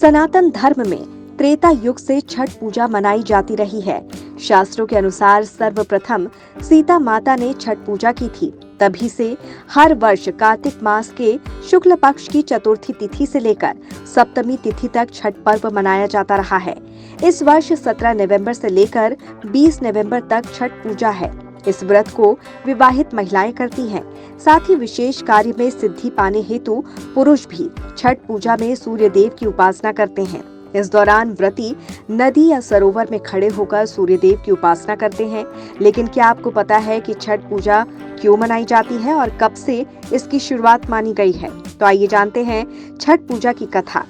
सनातन धर्म में त्रेता युग से छठ पूजा मनाई जाती रही है। शास्त्रों के अनुसार सर्वप्रथम सीता माता ने छठ पूजा की थी। तभी से हर वर्ष कार्तिक मास के शुक्ल पक्ष की चतुर्थी तिथि से लेकर सप्तमी तिथि तक छठ पर्व मनाया जाता रहा है। इस वर्ष 17 नवंबर से लेकर 20 नवंबर तक छठ पूजा है। इस व्रत को विवाहित महिलाएं करती हैं। साथ ही विशेष कार्य में सिद्धि पाने हेतु पुरुष भी छठ पूजा में सूर्य देव की उपासना करते हैं। इस दौरान व्रती नदी या सरोवर में खड़े होकर सूर्य देव की उपासना करते हैं। लेकिन क्या आपको पता है कि छठ पूजा क्यों मनाई जाती है और कब से इसकी शुरुआत मानी गई है? तो आइए जानते हैं छठ पूजा की कथा।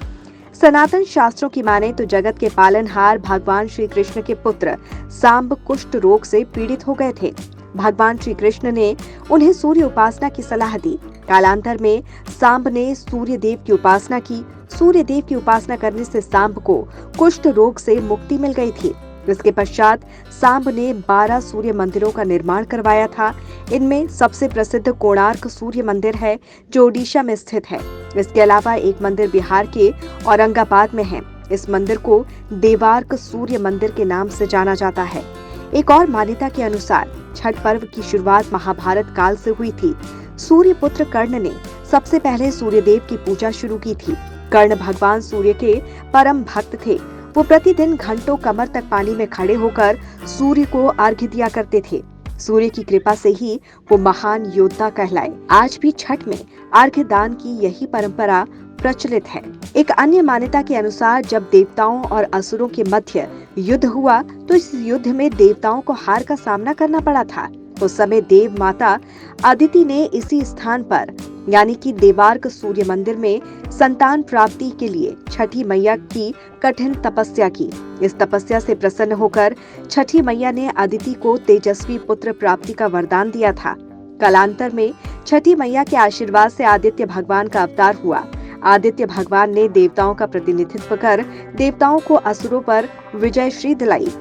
सनातन शास्त्रों की माने तो जगत के पालनहार भगवान श्री कृष्ण के पुत्र सांब कुष्ठ रोग से पीड़ित हो गए थे। भगवान श्री कृष्ण ने उन्हें सूर्य उपासना की सलाह दी। कालांतर में सांब ने सूर्य देव की उपासना की। सूर्य देव की उपासना करने से सांब को कुष्ठ रोग से मुक्ति मिल गई थी। इसके पश्चात सांब ने 12 सूर्य मंदिरों का निर्माण करवाया था। इनमें सबसे प्रसिद्ध कोणार्क सूर्य मंदिर है, जो ओडिशा में स्थित है। इसके अलावा एक मंदिर बिहार के औरंगाबाद में है। इस मंदिर को देवार्क सूर्य मंदिर के नाम से जाना जाता है। एक और मान्यता के अनुसार छठ पर्व की शुरुआत महाभारत काल से हुई थी। सूर्य पुत्र कर्ण ने सबसे पहले सूर्य देव की पूजा शुरू की थी। कर्ण भगवान सूर्य के परम भक्त थे। वो प्रतिदिन घंटों कमर तक पानी में खड़े होकर सूर्य को अर्घ्य दिया करते थे। सूर्य की कृपा से ही वो महान योद्धा कहलाए। आज भी छठ में अर्घ्य दान की यही परंपरा प्रचलित है। एक अन्य मान्यता के अनुसार जब देवताओं और असुरों के मध्य युद्ध हुआ तो इस युद्ध में देवताओं को हार का सामना करना पड़ा था। उस समय देव माता अदिति ने इसी स्थान पर यानी कि देवार्क सूर्य मंदिर में संतान प्राप्ति के लिए छठी मैया की कठिन तपस्या की। इस तपस्या से प्रसन्न होकर छठी मैया ने अदिति को तेजस्वी पुत्र प्राप्ति का वरदान दिया था। कालांतर में छठी मैया के आशीर्वाद से आदित्य भगवान का अवतार हुआ। आदित्य भगवान ने देवताओं का प्रतिनिधित्व कर देवताओं को असुरों पर विजयश्री दिलाई।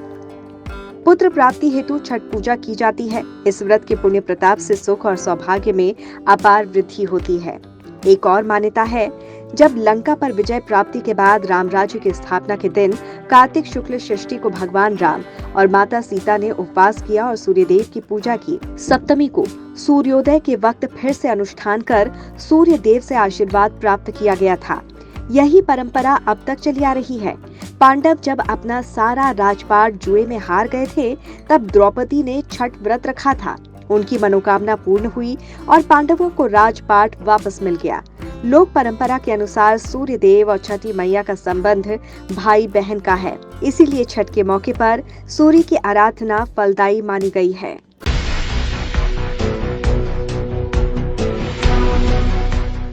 पुत्र प्राप्ति हेतु छठ पूजा की जाती है। इस व्रत के पुण्य प्रताप से सुख और सौभाग्य में अपार वृद्धि होती है। एक और मान्यता है, जब लंका पर विजय प्राप्ति के बाद राम राज्य की स्थापना के दिन कार्तिक शुक्ल षष्ठी को भगवान राम और माता सीता ने उपवास किया और सूर्य देव की पूजा की। सप्तमी को सूर्योदय के वक्त फिर से अनुष्ठान कर सूर्य देव से आशीर्वाद प्राप्त किया गया था। यही परंपरा अब तक चली आ रही है। पांडव जब अपना सारा राजपाट जुए में हार गए थे, तब द्रौपदी ने छठ व्रत रखा था। उनकी मनोकामना पूर्ण हुई और पांडवों को राजपाट वापस मिल गया। लोक परंपरा के अनुसार सूर्य देव और छठी मैया का संबंध भाई बहन का है। इसीलिए छठ के मौके पर सूर्य की आराधना फलदायी मानी गई है।